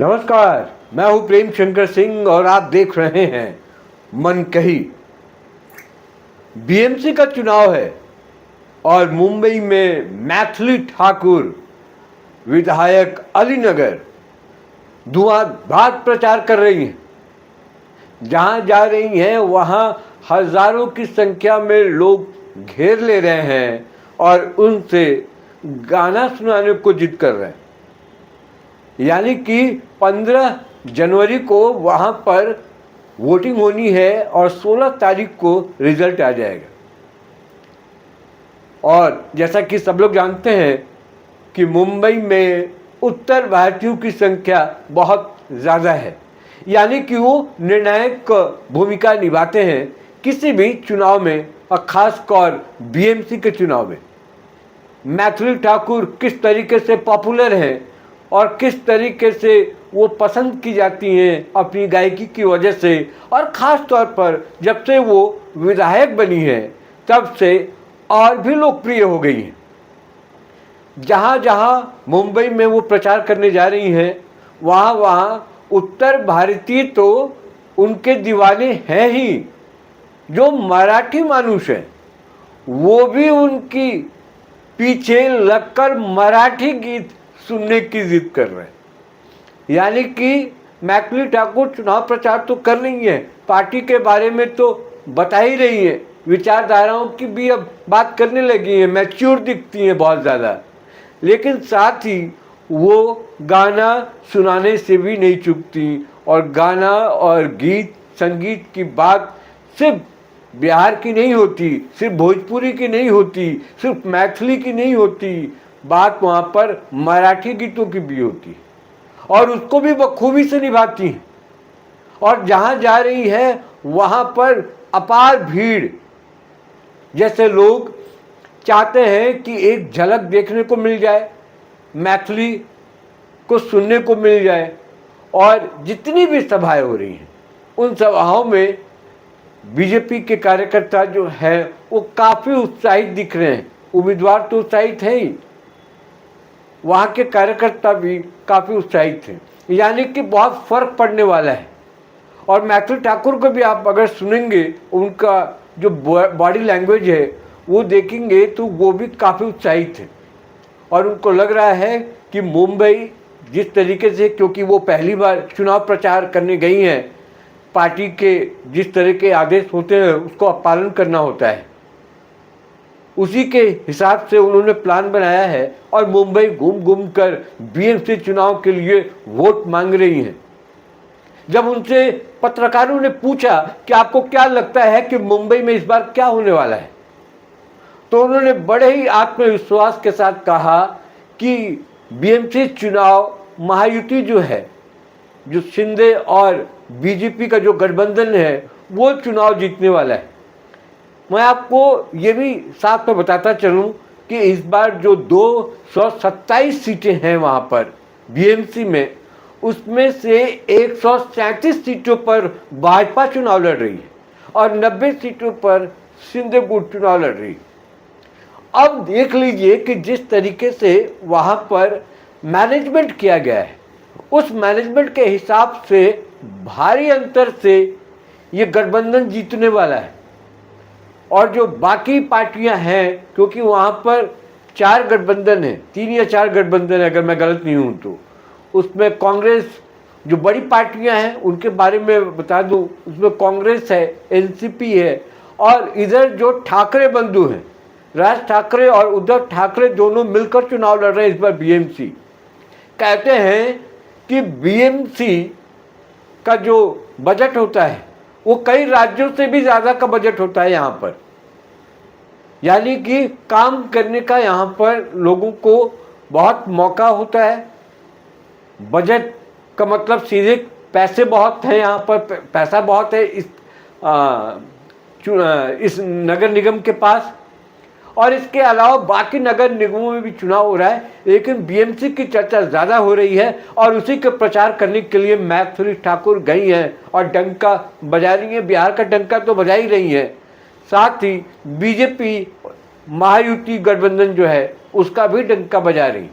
नमस्कार, मैं हूं प्रेम शंकर सिंह और आप देख रहे हैं मन कही। बीएमसी का चुनाव है और मुंबई में मैथिली ठाकुर विधायक अलीनगर धुआंधार प्रचार कर रही हैं। जहां जा रही हैं वहां हजारों की संख्या में लोग घेर ले रहे हैं और उनसे गाना सुनाने को जिद कर रहे हैं। यानी कि 15 जनवरी को वहाँ पर वोटिंग होनी है और 16 तारीख को रिजल्ट आ जाएगा। और जैसा कि सब लोग जानते हैं कि मुंबई में उत्तर भारतीयों की संख्या बहुत ज़्यादा है, यानी कि वो निर्णायक भूमिका निभाते हैं किसी भी चुनाव में और ख़ासकर बीएमसी के चुनाव में। मैथिली ठाकुर किस तरीके से पॉपुलर हैं और किस तरीके से वो पसंद की जाती हैं अपनी गायकी की वजह से, और ख़ास तौर पर जब से वो विधायक बनी है तब से और भी लोकप्रिय हो गई हैं। जहाँ जहाँ मुंबई में वो प्रचार करने जा रही हैं वहाँ वहाँ उत्तर भारतीय तो उनके दीवाने हैं ही। जो मराठी मानुष हैं वो भी उनकी पीछे लगकर मराठी गीत सुनने की जिद कर रहे हैं। यानी कि मैथिली ठाकुर चुनाव प्रचार तो कर रही हैं, पार्टी के बारे में तो बता ही रही है, विचारधाराओं की भी अब बात करने लगी हैं, मैच्योर दिखती हैं बहुत ज़्यादा, लेकिन साथ ही वो गाना सुनाने से भी नहीं चूकती। और गाना और गीत संगीत की बात सिर्फ बिहार की नहीं होती, सिर्फ भोजपुरी की नहीं होती, सिर्फ मैथिली की नहीं होती, बात वहाँ पर मराठी गीतों की भी होती है और उसको भी बखूबी से निभाती हैं। और जहाँ जा रही है वहाँ पर अपार भीड़, जैसे लोग चाहते हैं कि एक झलक देखने को मिल जाए, मैथिली को सुनने को मिल जाए। और जितनी भी सभाएं हो रही हैं उन सभाओं में बीजेपी के कार्यकर्ता जो है वो काफ़ी उत्साहित दिख रहे हैं। उम्मीदवार तो उत्साहित है ही, वहाँ के कार्यकर्ता भी काफ़ी उत्साहित थे, यानी कि बहुत फर्क पड़ने वाला है। और मैथिली ठाकुर को भी आप अगर सुनेंगे, उनका जो बॉडी लैंग्वेज है वो देखेंगे तो वो भी काफ़ी उत्साहित थे। और उनको लग रहा है कि मुंबई जिस तरीके से, क्योंकि वो पहली बार चुनाव प्रचार करने गई हैं, पार्टी के जिस तरह के आदेश होते हैं उसको पालन करना होता है, उसी के हिसाब से उन्होंने प्लान बनाया है और मुंबई घूम घूम कर बीएमसी चुनाव के लिए वोट मांग रही हैं। जब उनसे पत्रकारों ने पूछा कि आपको क्या लगता है कि मुंबई में इस बार क्या होने वाला है, तो उन्होंने बड़े ही आत्मविश्वास के साथ कहा कि बीएमसी चुनाव महायुति जो है, जो शिंदे और बीजेपी का जो गठबंधन है, वो चुनाव जीतने वाला है। मैं आपको ये भी साथ में बताता चलूँ कि इस बार जो 227 सीटें हैं वहाँ पर बीएमसी में, उसमें से 137 सीटों पर भाजपा चुनाव लड़ रही है और 90 सीटों पर शिंदे गुट चुनाव लड़ रही है। अब देख लीजिए कि जिस तरीके से वहाँ पर मैनेजमेंट किया गया है, उस मैनेजमेंट के हिसाब से भारी अंतर से ये गठबंधन जीतने वाला है। और जो बाकी पार्टियां हैं, क्योंकि वहाँ पर 4 गठबंधन हैं, 3 या 4 गठबंधन है अगर मैं गलत नहीं हूँ तो, उसमें कांग्रेस, जो बड़ी पार्टियां हैं उनके बारे में बता दूं, उसमें कांग्रेस है, एनसीपी है, और इधर जो ठाकरे बंधु हैं, राज ठाकरे और उद्धव ठाकरे दोनों मिलकर चुनाव लड़ रहे हैं इस बार बीएमसी। कहते हैं कि बीएमसी का जो बजट होता है वो कई राज्यों से भी ज़्यादा का बजट होता है यहाँ पर, यानी कि काम करने का यहाँ पर लोगों को बहुत मौका होता है। बजट का मतलब सीधे पैसे बहुत हैं यहाँ पर, पैसा बहुत है इस नगर निगम के पास। और इसके अलावा बाकी नगर निगमों में भी चुनाव हो रहा है, लेकिन बीएमसी की चर्चा ज़्यादा हो रही है और उसी के प्रचार करने के लिए मैथिली ठाकुर गई हैं और डंका बजा रही हैं। बिहार का डंका तो बजा ही रही हैं, साथ ही बीजेपी महायुति गठबंधन जो है उसका भी डंका बजा रही।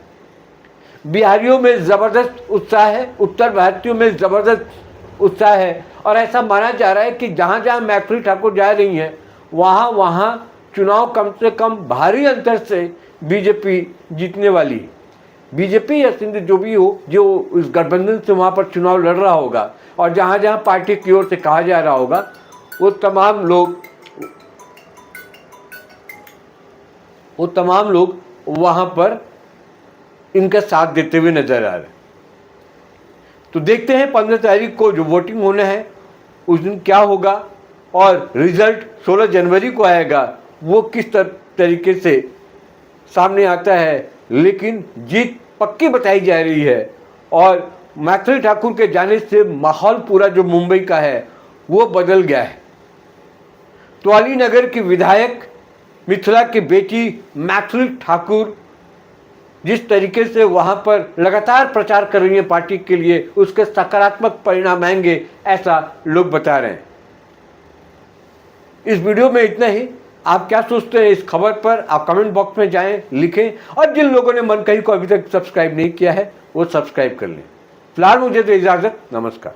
बिहारियों में ज़बरदस्त उत्साह है, उत्तर भारतीयों में ज़बरदस्त उत्साह है और ऐसा माना जा रहा है कि जहाँ जहाँ मैथिली ठाकुर जा रही हैं वहाँ वहाँ चुनाव कम से कम भारी अंतर से बीजेपी जीतने वाली है। बीजेपी या सिंध जो भी हो, जो इस गठबंधन से वहाँ पर चुनाव लड़ रहा होगा और जहाँ जहाँ पार्टी की ओर से कहा जा रहा होगा वो तमाम लोग वहाँ पर इनका साथ देते हुए नजर आ रहे हैं। तो देखते हैं 15 तारीख को जो वोटिंग होना है उस दिन क्या होगा और रिजल्ट 16 जनवरी को आएगा, वो किस तरीके से सामने आता है। लेकिन जीत पक्की बताई जा रही है और मैथिली ठाकुर के जाने से माहौल पूरा जो मुंबई का है वो बदल गया है। तो अली नगर की विधायक मिथिला की बेटी मैथिली ठाकुर जिस तरीके से वहां पर लगातार प्रचार कर रही है पार्टी के लिए, उसके सकारात्मक परिणाम आएंगे ऐसा लोग बता रहे हैं। इस वीडियो में इतना ही। आप क्या सोचते हैं इस खबर पर, आप कमेंट बॉक्स में जाएं, लिखें और जिन लोगों ने मनकही को अभी तक सब्सक्राइब नहीं किया है वो सब्सक्राइब कर लें। फिलहाल मुझे तो इजाजत, नमस्कार।